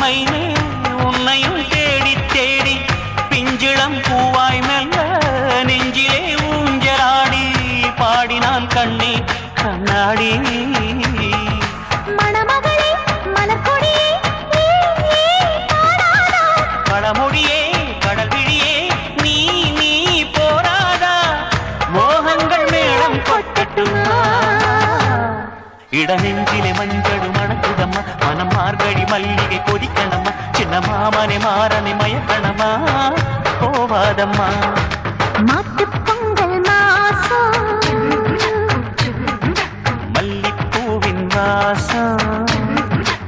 மைனே உன்னையும் தேடி தேடி பிஞ்சிளம் பூவாய் மெல்ல நெஞ்சிலே ஊஞ்சலாடி பாடினான் கண்ணே கண்ணாடி மணமகளே மலர்கொடியே பழமொழியே கடல் விழியே நீ நீ போராதா மோகங்கள் மேளம் கொட்டட்டுமா இடநெஞ்சிலே மஞ்சடு மணக்குதம்மா மனம் மார்கழி மல்லிகை கொதிக்கணம்மா சின்ன மாமனை மாறனை மயக்கணமா போவாதம்மா